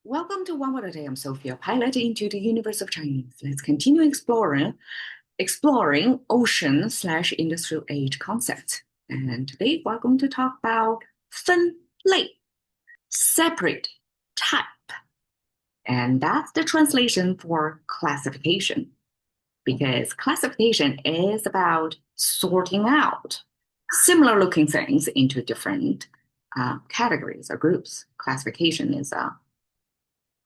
Welcome to One Word a Day. I'm Sophia, pilot into the universe of Chinese. Let's continue exploring ocean/industrial age concepts. And today we're going to talk about 分类, separate type. And that's the translation for classification, because classification is about sorting out similar looking things into different categories or groups. Classification is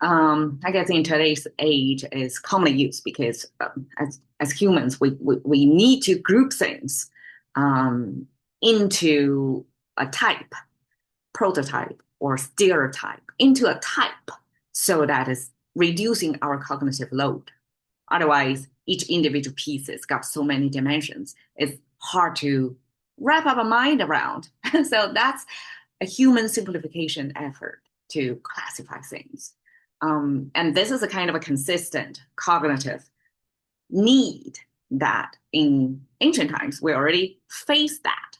I guess in today's age is commonly used because as humans, we need to group things into a type, prototype, or stereotype, into a type, so that is reducing our cognitive load. Otherwise, each individual piece has got so many dimensions. It's hard to wrap up a mind around. So that's a human simplification effort to classify things. And this is a kind of a consistent cognitive need that in ancient times, we already faced that.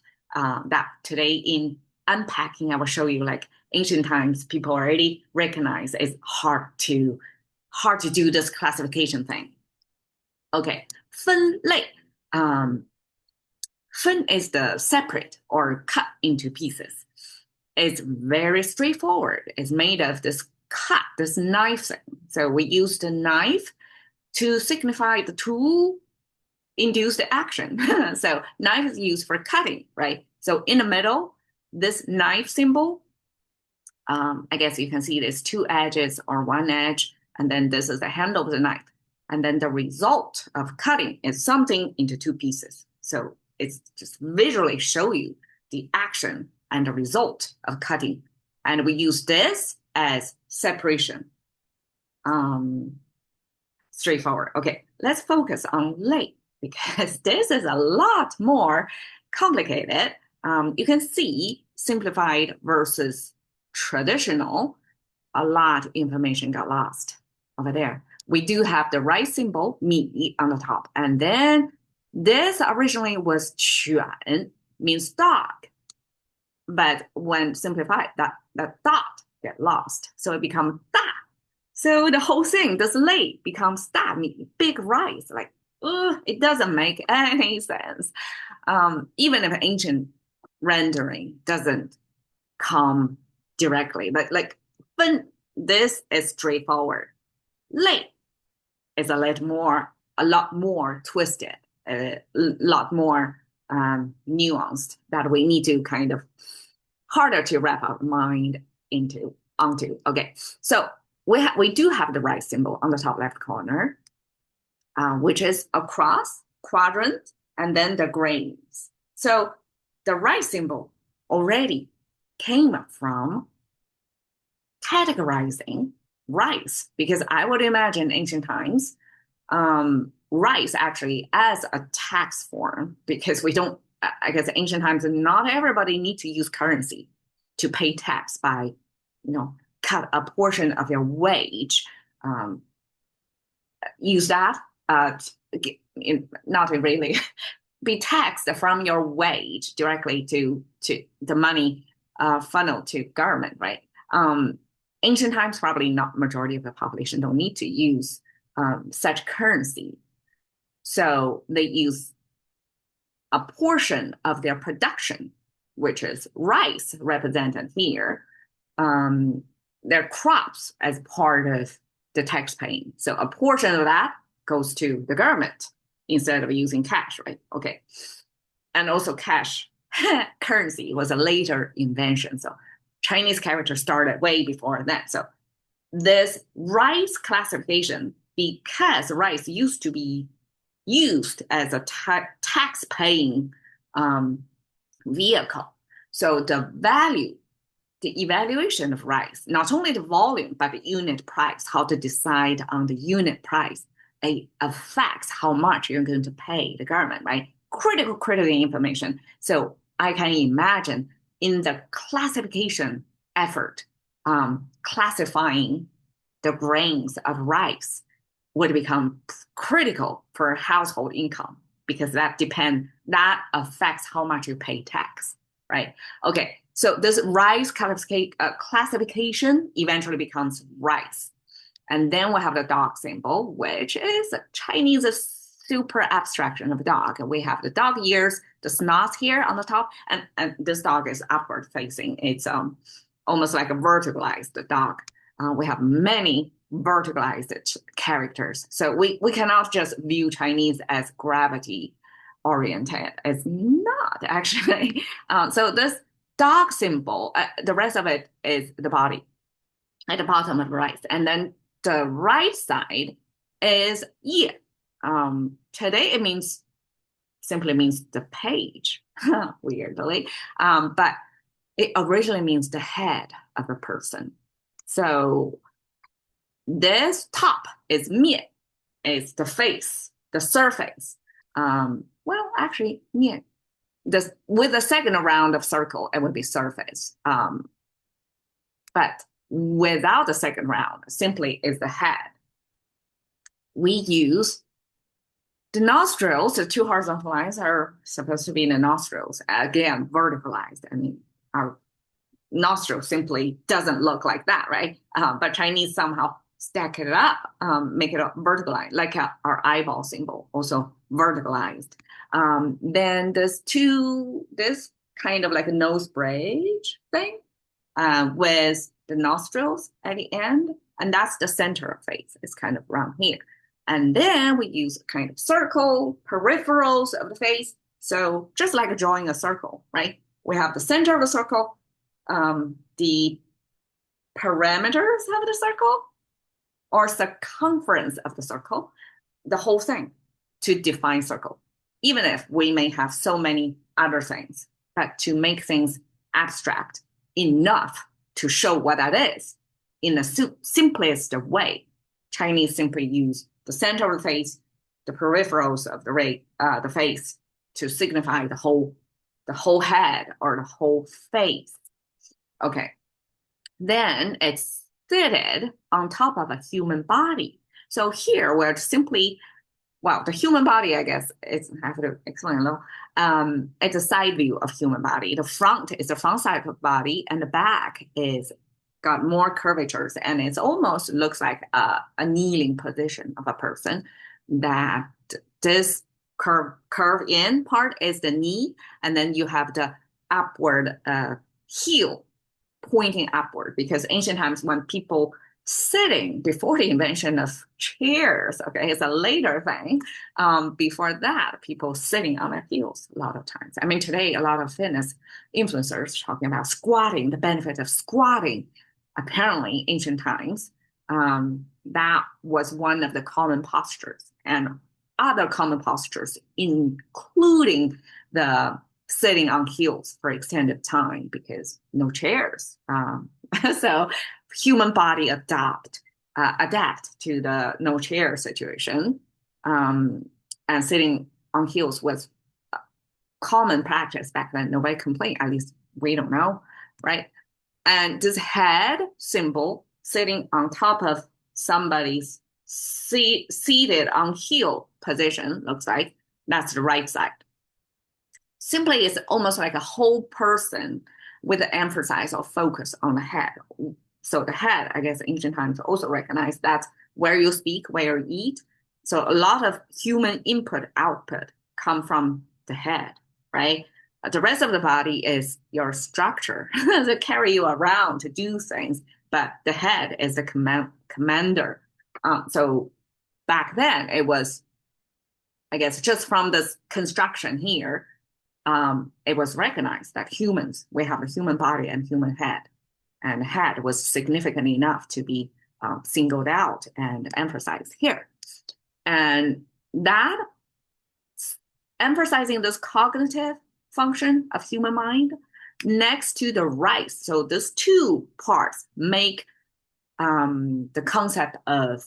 That today in unpacking, I will show you like ancient times, people already recognize it's hard to do this classification thing. Okay, 分类. 分 is the separate or cut into pieces. It's very straightforward. It's made of this cut, this knife thing. So we use the knife to signify the tool induce the action. So knife is used for cutting, right? So in the middle, this knife symbol, I guess you can see there's two edges or one edge, and then this is the handle of the knife. And then the result of cutting is something into two pieces. So it's just visually show you the action and the result of cutting. And we use this as separation. Straightforward. Okay, let's focus on 类, because this is a lot more complicated. You can see simplified versus traditional. A lot of information got lost over there. We do have the right symbol, 米, on the top. And then this originally was 犬, means dog. But when simplified, that dot get lost. So it becomes da. So the whole thing, this lei, becomes da, big rice. Like, it doesn't make any sense. Even if ancient rendering doesn't come directly. But like, this is straightforward. Lei is a lot more twisted, a lot more nuanced, that we need to kind of harder to wrap our mind onto. Okay, so we do have the right symbol on the top left corner, which is a cross, quadrant, and then the grains. So the right symbol already came from categorizing rice, because I would imagine ancient times, rice actually as a tax form, because we don't, I guess ancient times, not everybody need to use currency to pay tax by, cut a portion of your wage, use that, not really, be taxed from your wage directly to the money funneled to government, right? Ancient times, probably not majority of the population don't need to use such currency. So they use a portion of their production, which is rice represented here, their crops as part of the tax paying. So a portion of that goes to the government instead of using cash, right? Okay. And also cash currency was a later invention. So Chinese character started way before that. So this rice classification, because rice used to be used as a tax-paying vehicle. So the value, the evaluation of rice, not only the volume, but the unit price, how to decide on the unit price, affects how much you're going to pay the government, right? Critical information. So I can imagine in the classification effort, classifying the grains of rice would become critical for household income, because that affects how much you pay tax, right? Okay, So this rice classification eventually becomes rice. And then we have the dog symbol, which is a Chinese super abstraction of a dog. We have the dog ears, the snot here on the top, and this dog is upward facing. It's almost like a verticalized dog. We have many verticalized characters. So we cannot just view Chinese as gravity oriented. It's not actually. So this dog symbol, the rest of it is the body at the bottom of the right. And then the right side is ye. Today it simply means the page, weirdly. But it originally means the head of a person. So this top is mian, is the face, the surface. Well, actually, mian. With the second round of circle, it would be surface. But without the second round, simply is the head. We use the nostrils, the two horizontal lines are supposed to be in the nostrils. Again, verticalized. I mean, our nostril simply doesn't look like that, right? But Chinese somehow stack it up, make it verticalized, like our eyeball symbol, also verticalized. Then this kind of like a nose bridge thing with the nostrils at the end, and that's the center of face. It's kind of around here. And then we use a kind of circle, peripherals of the face. So just like drawing a circle, right? We have the center of the circle, the parameters of the circle, or circumference of the circle, the whole thing to define circle. Even if we may have so many other things, but to make things abstract enough to show what that is in the simplest way, Chinese simply use the center of the face, the peripherals of the face to signify the whole head or the whole face. Okay. Then it's fitted on top of a human body. So here we're simply, well, the human body, I guess, I have to explain a little. It's a side view of human body. The front is the front side of the body, and the back is got more curvatures, and it almost looks like a kneeling position of a person. That this curve in part is the knee, and then you have the upward heel pointing upward, because ancient times when people sitting before the invention of chairs, okay, it's a later thing. Before that, people sitting on their heels a lot of times. I mean, today, a lot of fitness influencers talking about squatting, the benefit of squatting. Apparently, ancient times, that was one of the common postures, and other common postures, including the sitting on heels for extended time, because no chairs. So human body adapt to the no chair situation, and sitting on heels was common practice back then. Nobody complained, at least we don't know, right? And this head symbol sitting on top of somebody's seated on heel position, looks like that's the right side. Simply, it's almost like a whole person with an emphasis or focus on the head. So the head, I guess, ancient times also recognized that's where you speak, where you eat. So a lot of human input, output come from the head, right? The rest of the body is your structure to carry you around to do things, but the head is the commander. So back then, it was, I guess, just from this construction here, it was recognized that humans, we have a human body and human head, and head was significant enough to be singled out and emphasized here. And that emphasizing this cognitive function of human mind next to the rice. So these two parts make the concept of,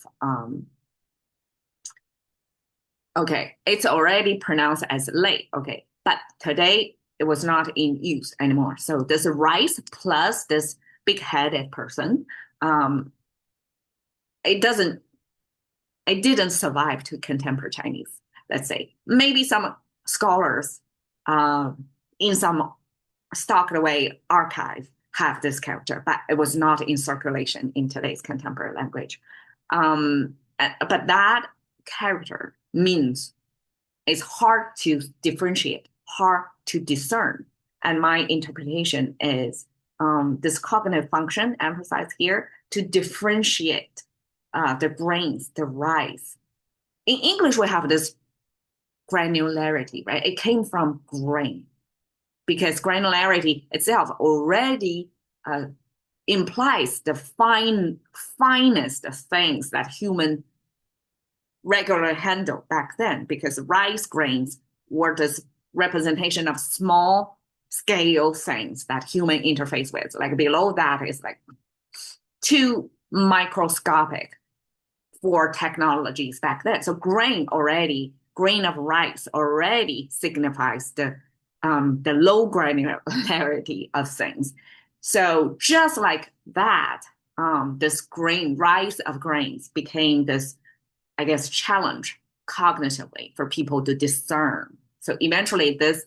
okay, it's already pronounced as lei, okay, but today it was not in use anymore. So this rice plus this big-headed person, it didn't survive to contemporary Chinese, let's say. Maybe some scholars in some stocked away archive have this character, but it was not in circulation in today's contemporary language. But that character means it's hard to differentiate, hard to discern. And my interpretation is this cognitive function emphasized here to differentiate the grains, the rise. In English, we have this granularity, right? It came from grain because granularity itself already implies the finest things that human regularly handled back then, because rice grains were this representation of small scale things that human interface with. Like below that is like too microscopic for technologies back then. So grain of rice already signifies the low granularity of things. So just like that, this rise of grains became this, I guess, challenge cognitively for people to discern. So eventually this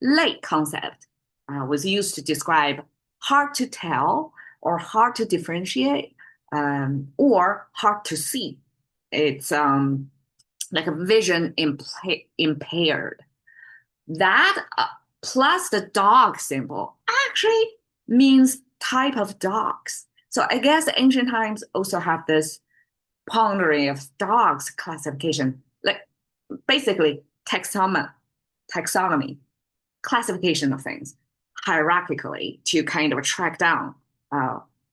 late concept was used to describe hard to tell or hard to differentiate or hard to see. It's like a vision impaired. That plus the dog symbol actually means type of dogs. So I guess ancient times also have this pondering of dogs classification, like basically taxonomy, classification of things hierarchically to kind of track down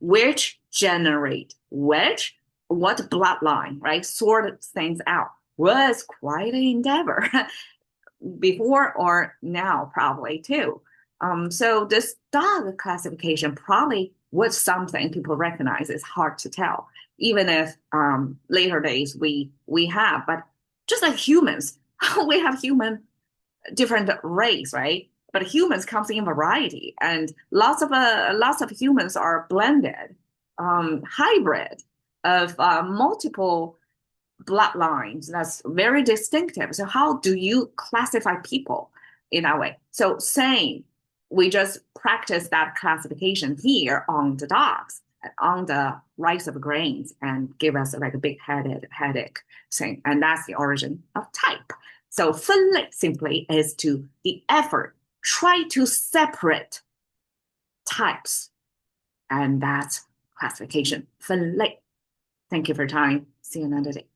which generate which, what bloodline, right? Sort things out was quite an endeavor before or now probably too. So this dog classification probably was something people recognize is hard to tell, even if later days we have, but just like humans, we have different race, right? But humans comes in variety, and lots of humans are blended, hybrid of multiple bloodlines. That's very distinctive. So how do you classify people in that way? So saying we just practice that classification here on the dogs, on the rice of grains, and give us like a big headache thing. And that's the origin of type. So 分类 simply is to the effort, try to separate types. And that's classification, 分类. Thank you for your time. See you another day.